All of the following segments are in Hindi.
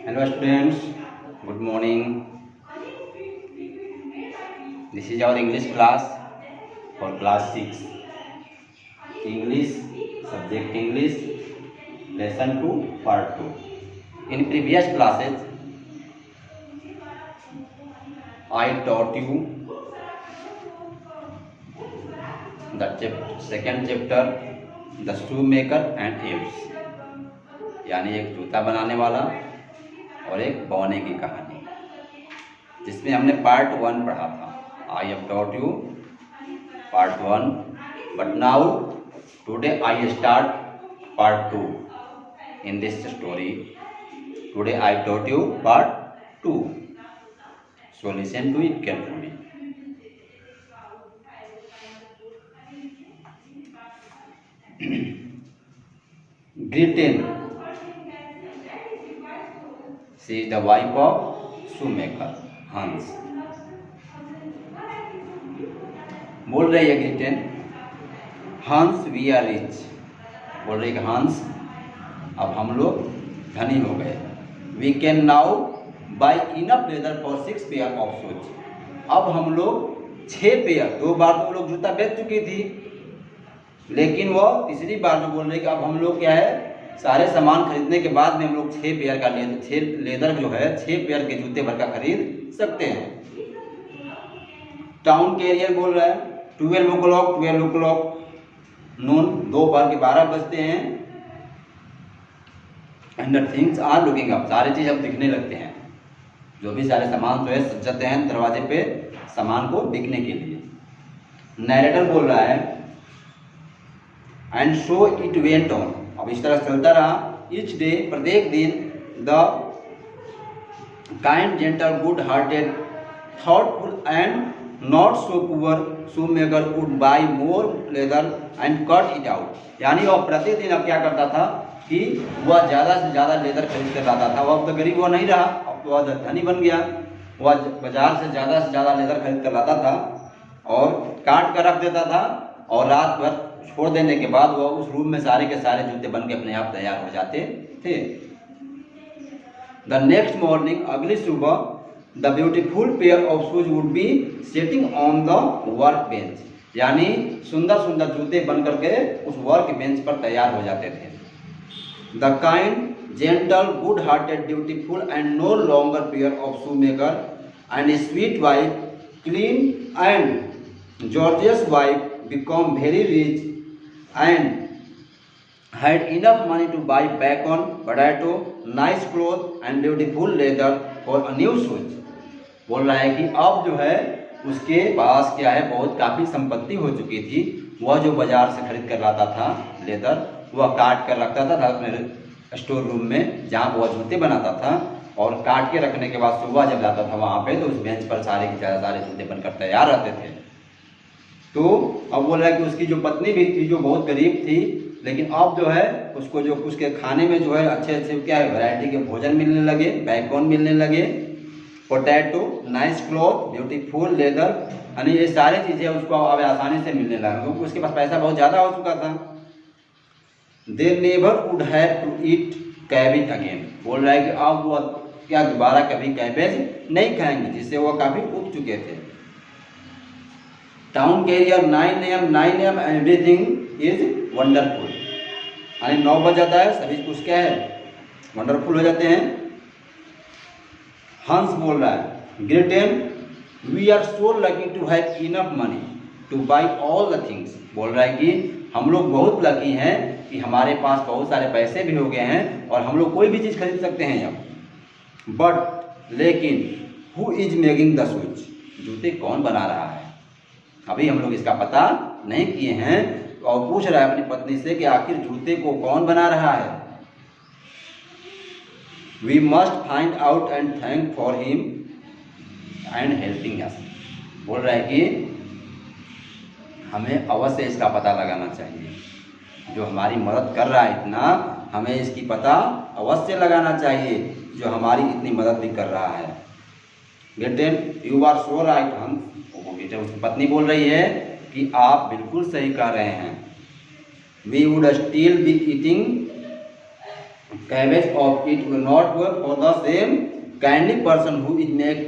Hello students, good morning. This is our English class for class 6. English, subject English, lesson 2, part 2. In previous classes, I taught you the second chapter, the shoemaker and apes. यानी एक जूता बनाने वाला और एक बौने की कहानी, जिसमें हमने पार्ट 1 पढ़ा था. I have taught you part 1, but now today I start part 2 in this story. Today I taught you part 2, so listen to it carefully. Gretel, she is the wife of shoemaker Hans. बोल रही है ग्रीटेन, हंस वी आर रिच. बोल रही है हंस, अब हम लोग धनी हो गए. We can now buy enough leather for 6 pair of shoes. अब हम लोग 6 पेयर, 2 बार तो लोग जूता बेच चुकी थी, लेकिन वो तीसरी बार में बोल रही कि अब हम लोग क्या है, सारे सामान खरीदने के बाद में हम लोग 6 पेयर का लेदर जो है 6 पेयर के जूते भर का खरीद सकते हैं. टाउन कैरियर बोल रहा है 12 o'clock नून, दोपहर के 12 बजते हैं. And the things are looking up, सारे चीज अब दिखने लगते हैं. जो भी सारे सामान जो है सज जाते हैं दरवाजे पे सामान को बिकने के लिए. नैरेटर बोल रहा है and so it went on. अब इस तरह चलता रहा. ईच डे, प्रत्येक दिन, the kind gentle good hearted thoughtful and not so poor shoemaker would buy more leather and cut it out. यानी वह प्रतिदिन अब क्या करता था कि वह ज़्यादा से ज़्यादा लेदर खरीद कर लाता था. वह अब तो गरीब वो नहीं रहा, अब तो वह धनी बन गया. वह बाजार से ज़्यादा लेदर खरीद कर लाता था और काट कर रख देता था, और रात भर छोड़ देने के बाद वह उस रूम में सारे के सारे जूते बन के अपने आप तैयार हो जाते थे. द नेक्स्ट मॉर्निंग, अगली सुबह, the beautiful pair of shoes would be setting on the work bench. यानी सुंदर सुंदर जूते बन करके उस वर्क बेंच पर तैयार हो जाते थे. The kind gentle good hearted beautiful and no longer pair of shoe maker and sweet wife clean and gorgeous wife become very rich and had enough money to buy bacon, potato, nice clothes and beautiful leather for a new shoes. बोल रहा है कि अब जो है उसके पास क्या है, बहुत काफ़ी संपत्ति हो चुकी थी. वह जो बाजार से खरीद कर लाता था लेदर, वह काट कर रखता था अपने स्टोर रूम में जहाँ वह जूते बनाता था, और काट के रखने के बाद सुबह जब जाता था वहाँ पे तो उस बेंच पर सारे के सारे जूते बनकर तैयार रहते थे. तो अब बोल रहा है कि उसकी जो पत्नी भी थी जो बहुत गरीब थी, लेकिन अब जो है उसको जो उसके खाने में जो है अच्छे अच्छे क्या है वैरायटी के भोजन मिलने लगे, बैकबोन मिलने लगे, potato, nice cloth, beautiful leather, यानी ये सारी चीज़ें उसको अब आसानी से मिलने लगा क्योंकि उसके पास पैसा बहुत ज़्यादा हो चुका था. They never would have to eat cabbage again. बोल रहा है कि अब वो क्या दोबारा कभी कैबेज नहीं खाएंगे, जिससे वो काफ़ी उब चुके थे. Town crier 9 AM everything is wonderful. यानी 9 बज जाता है, सभी कुछ क्या है वंडरफुल हो जाते हैं. हंस बोल रहा है Gretchen we are so lucky to have enough money to buy all the things. बोल रहा है कि हम लोग बहुत लकी हैं कि हमारे पास बहुत सारे पैसे भी हो गए हैं और हम लोग कोई भी चीज़ खरीद सकते हैं अब. बट लेकिन who is making the shoes. जूते कौन बना रहा है, अभी हम लोग इसका पता नहीं किए हैं. और पूछ रहा है अपनी पत्नी से कि आखिर जूते को कौन बना रहा है. We must find out and thank for him and helping us. बोल रहा है कि हमें अवश्य इसका पता लगाना चाहिए. जो हमारी मदद कर रहा है इतना, हमें इसकी पता अवश्य लगाना चाहिए, जो हमारी इतनी मदद भी कर रहा है. ग्रेटेन यू आर सो राइट. हम उसकी पत्नी बोल रही है कि आप बिल्कुल सही कह रहे हैं. We would still be eating cabbage of it will not work for the same kindly person who is make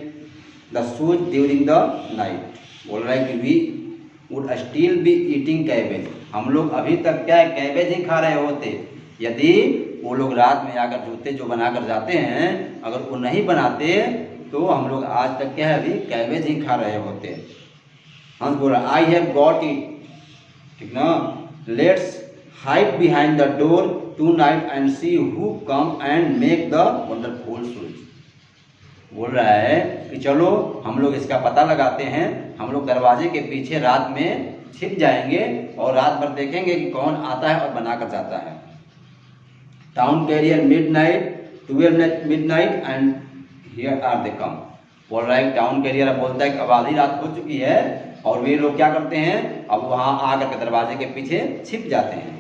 the shoes during the night। बोल रहा है कि we would still be eating cabbage। हम लोग अभी तक क्या है, कैबेज ही खा रहे होते यदि वो लोग रात में आकर जूते जो बनाकर जाते हैं अगर वो नहीं बनाते तो हम लोग आज तक क्या है, अभी कैबेज ही खा रहे होते। हंस बोल रहा आई हैव गॉट इट, ठीक ना, let's hide behind the door tonight and see who come and make the wonderful shoes. बोल रहा है कि चलो हम लोग इसका पता लगाते हैं, हम लोग दरवाजे के पीछे रात में छिप जाएंगे और रात भर देखेंगे कि कौन आता है और बना कर जाता है। Town crier midnight 12 midnight and here are they come. बोल रहा है टाउन कैरियर बोलता है कि अब आधी रात हो चुकी है और वे लोग क्या करते हैं, अब वहां आकर के दरवाजे के पीछे छिप जाते हैं।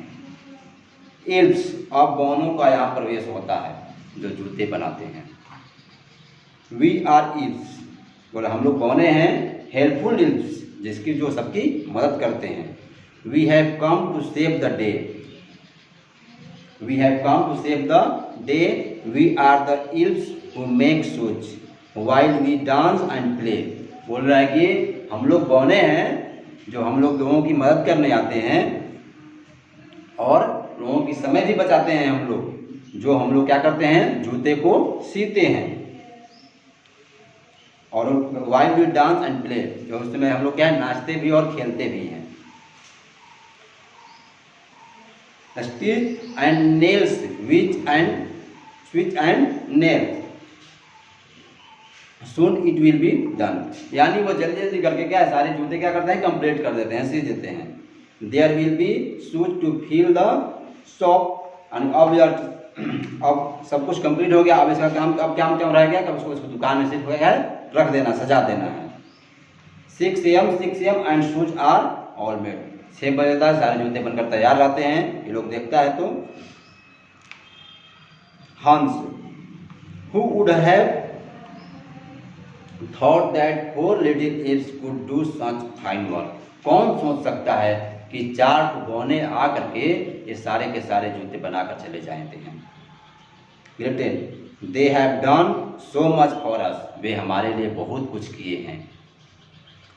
इल्फ्स, अब बौनों का यहाँ प्रवेश होता है जो जूते बनाते हैं। वी आर इल्फ्स, बोले हम लोग बौने हैं, हेल्पफुल इल्फ्स, जिसकी जो सबकी मदद करते हैं। We have come to save the day, we have come to save the day, we are the elves who make shoes while we dance and play. बोल रहा है कि हम लोग बौने हैं जो हम लोग लोगों की मदद करने आते हैं और लोगों की समय भी बचाते हैं। हम लोग जो हम लोग क्या करते हैं, जूते को सीते हैं और while we dance and play, जो उस समय हम लोग क्या है, नाचते भी और खेलते भी हैं। Stitch and nails, switch and nail, soon it will be done. यानी वो जल्दी जल्दी करके क्या है, सारे जूते क्या करते हैं, कंप्लीट कर देते हैं, सी देते हैं। There will be shoes to fill the shop, and अब सब कुछ कंप्लीट हो गया, अब इसका काम, अब क्या काम रह गया, कब उसको दुकान में सिर्फ क्या है, रख देना, सजा देना है। 6 AM and shoes are all made. 6 बजे तक सारे जूते बनकर तैयार रहते हैं। ये लोग देखता है तो हंस, who would have thought that 4 little elves could do such fine work. कौन सोच सकता है कि 4 बौने आ करके ये सारे के सारे जूते बनाकर चले जाते हैं। Gretchen, they have done so much for us, वे हमारे लिए बहुत कुछ किए हैं।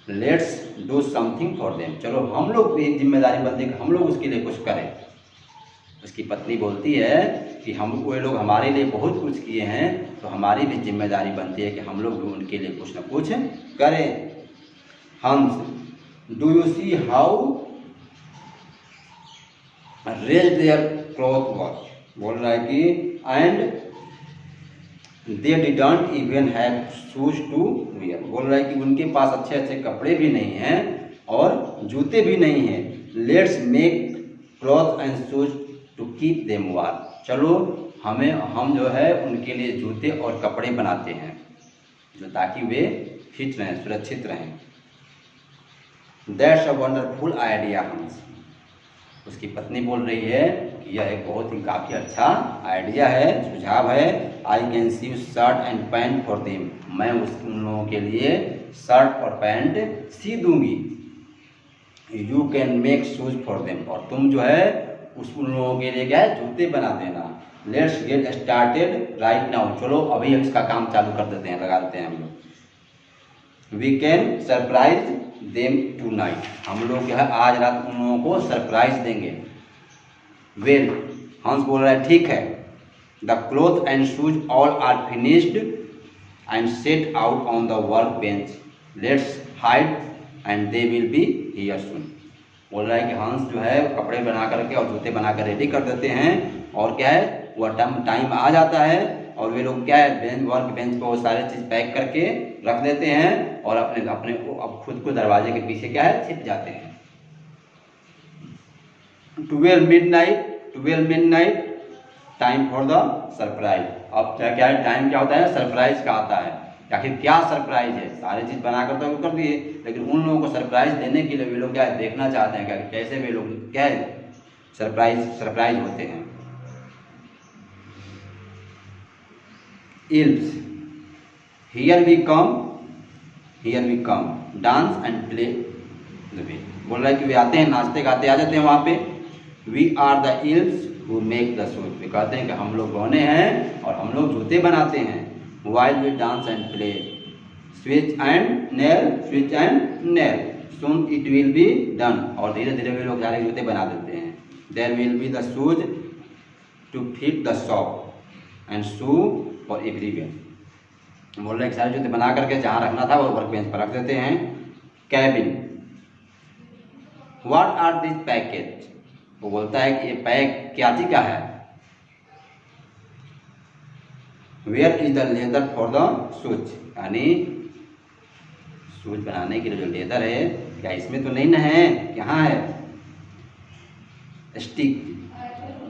Let's do something for them, चलो हम लोग भी जिम्मेदारी बनती है, हम लोग उसके लिए कुछ करें। उसकी पत्नी बोलती है कि हम, वे लोग हमारे लिए बहुत कुछ किए हैं तो हमारी भी जिम्मेदारी बनती है कि हम लोग भी उनके लिए कुछ न कुछ करें। Hans, do you see how rags their cloth work. बोल रहा है कि and they didn't even have shoes to wear. बोल रहा है कि उनके पास अच्छे अच्छे कपड़े भी नहीं हैं और जूते भी नहीं हैं। Let's make cloth and shoes to keep them warm, चलो हम जो है उनके लिए जूते और कपड़े बनाते हैं जो ताकि वे फिट रहें, सुरक्षित रहें। दैट्स अ वंडरफुल आइडिया हंस। उसकी पत्नी बोल रही है कि यह एक बहुत ही काफ़ी अच्छा आइडिया है, सुझाव है। I can see shirt and pant for them, मैं उन लोगों के लिए शर्ट और पैंट सी दूंगी। You can make shoes for them, और तुम जो है उन लोगों के लिए क्या है, जूते बना देना। Let's get started right now, चलो अभी इसका काम चालू कर देते हैं, लगा देते हैं हम लोग। We can surprise them tonight, हम लोग जो है आज रात उन लोगों को सरप्राइज देंगे। वेल, हंस बोल रहा है ठीक है। The cloth and shoes all are finished and set out on the work bench, let's hide and they will be here soon. बोल रहा है कि हंस जो है कपड़े बना करके और जूते बनाकर रेडी कर देते हैं और क्या है, वह टाइम आ जाता है और वे लोग क्या है, वर्क बेंच पे वो सारे चीज़ पैक करके रख देते हैं और अपने को अब खुद को दरवाजे के पीछे क्या है, छिप जाते हैं। 12 midnight time for the surprise. अब क्या है, टाइम क्या होता है, सरप्राइज का आता है। आखिर क्या सरप्राइज है, सारी चीज़ बनाकर तो कर दिए, लेकिन उन लोगों को सरप्राइज देने के लिए वे लोग क्या है, देखना चाहते हैं क्या कैसे वे लोग क्या है सरप्राइज होते हैं। Elves, here we come dance and play the way. बोल रहा है कि वे आते हैं, नाचते गाते आ जाते हैं वहाँ पे। We are the elves who make the shoes. वे कहते हैं कि हम लोग बौने हैं और हम लोग जूते बनाते हैं. While we dance and play, switch and nail, soon it will be done. और धीरे धीरे वे लोग सारे जूते बना देते हैं. There will be the shoes to fit the shop and shoe for everywhere. बोल रहे सारे जूते बना करके जहाँ रखना था वो वर्क बेंच पर रख देते हैं. Cabin. What are these packets? वो बोलता है कि ये पैक क्या चीज का है. Where is the leather for the shoes? यानी शूज बनाने के लिए जो लेदर है क्या इसमें तो नहीं ना है, यहाँ है. Stick.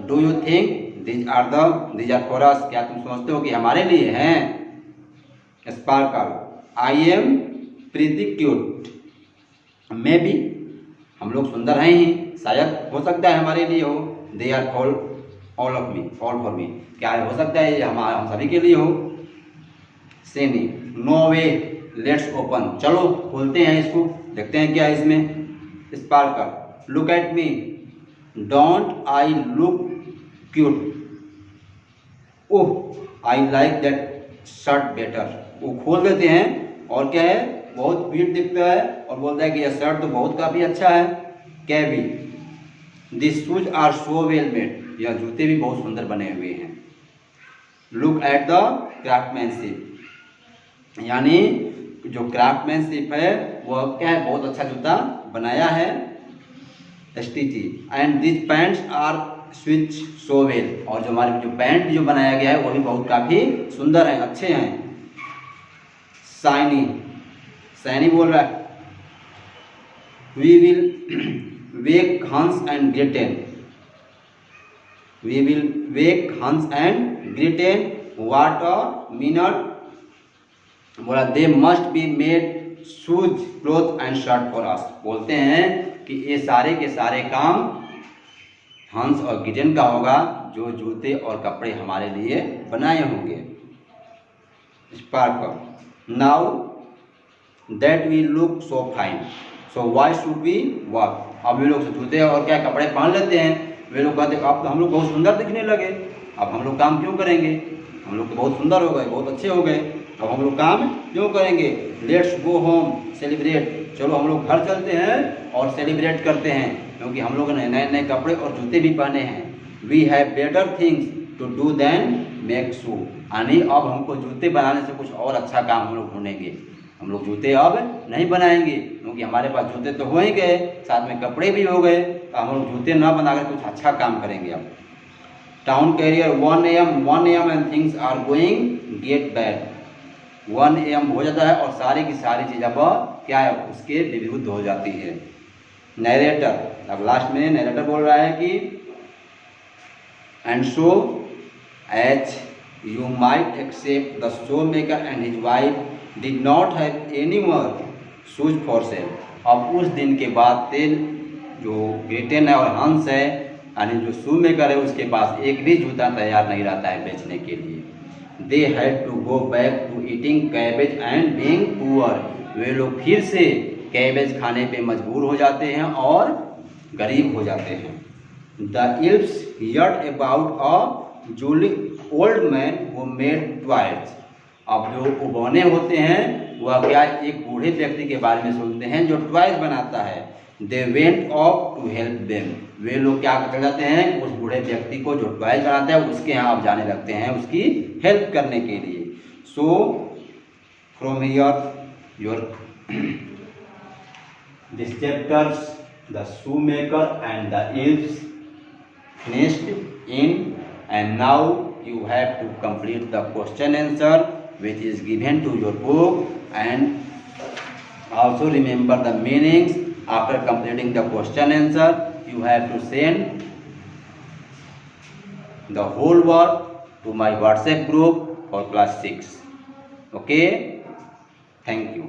Do you think these are for us? क्या तुम समझते हो कि हमारे लिए हैं. Sparkle. I am pretty cute. Maybe. हम लोग सुंदर हैं ही, शायद हो सकता है हमारे लिए हो. They are all for me. क्या हो सकता है ये हम सभी के लिए हो. सेनी. No way. Let's open. चलो खोलते हैं इसको, देखते हैं क्या है इसमें. Sparkle. Look at me. Don't I look cute? Oh, I like that shirt better. वो खोल देते हैं और क्या है, बहुत क्यूट दिखता है और बोलता है कि यह शर्ट तो बहुत काफ़ी अच्छा है. कैबी. This shoes are so well made. यह जूते भी बहुत सुंदर बने हुए हैं. Look at the craftsmanship. यानी जो क्राफ्टमैनशिप है वह क्या है, बहुत अच्छा जूता बनाया है. स्टिची. एंड दिस पैंट्स आर स्विच सो वेल. और जो हमारे जो पैंट जो बनाया गया है वो भी बहुत काफ़ी सुंदर है, अच्छे हैं. सैनी बोल रहा है. We will wake Hans and Gretel. We will wake Hans and Gretel. What a minute. बोला they must be made shoes cloth and shirt for us. बोलते हैं कि ये सारे के सारे काम हंस और गिडेन का होगा जो जूते और कपड़े हमारे लिए बनाए होंगे. Sparkle. Now that we look so fine, so why should we work. अब वे लोग जूते और क्या कपड़े पहन लेते हैं. वे लोग कहते हैं अब तो हम लोग बहुत सुंदर दिखने लगे, अब हम लोग काम क्यों करेंगे, हम लोग तो बहुत सुंदर हो गए, बहुत अच्छे हो गए, अब हम लोग काम क्यों करेंगे. Let's go home celebrate. चलो हम लोग घर चलते हैं और सेलिब्रेट करते हैं क्योंकि हम लोगों ने नए नए कपड़े और जूते भी पहने हैं. We have better things to do than make shoe. यानी अब हमको जूते बनाने से कुछ और अच्छा काम हम लोग ढूंढेंगे. हम लोग जूते अब नहीं बनाएंगे क्योंकि हमारे पास जूते तो हो ही गए, साथ में कपड़े भी हो गए, तो हम लोग जूते ना बनाकर कुछ अच्छा काम करेंगे. अब town crier 1 AM and things are going get bad. 1 AM हो जाता है और सारी की सारी चीज़ अब क्या है उसके विरुद्ध हो जाती है. नरेटर. अब लास्ट में नरेटर बोल रहा है कि and so as you might expect the shoe maker and his wife did not have any more shoes for sale. अब उस दिन के बाद से जो ग्रेटेन है और हंस है यानी जो शू मेकर है उसके पास एक भी जूता तैयार नहीं रहता है बेचने के लिए. They had to go back to eating cabbage and being poor. वे लोग फिर से कैबेज खाने पे मजबूर हो जाते हैं और गरीब हो जाते हैं. The elves heard about a jolly old man who made toys. अब जो उबौने होते हैं वह क्या एक बूढ़े व्यक्ति के बारे में सुनते हैं जो टॉयज बनाता है. They went off to help them. वे लोग क्या कर जाते हैं उस बूढ़े व्यक्ति को जो टॉयज बनाता है उसके यहाँ आप जाने लगते हैं उसकी हेल्प करने के लिए. So from your this chapters the shoe maker and the elves finished in, and now you have to complete the question answer which is given to your book, and also remember the meanings. After completing the question answer you have to send the whole work to my WhatsApp group for class 6. Okay, thank you.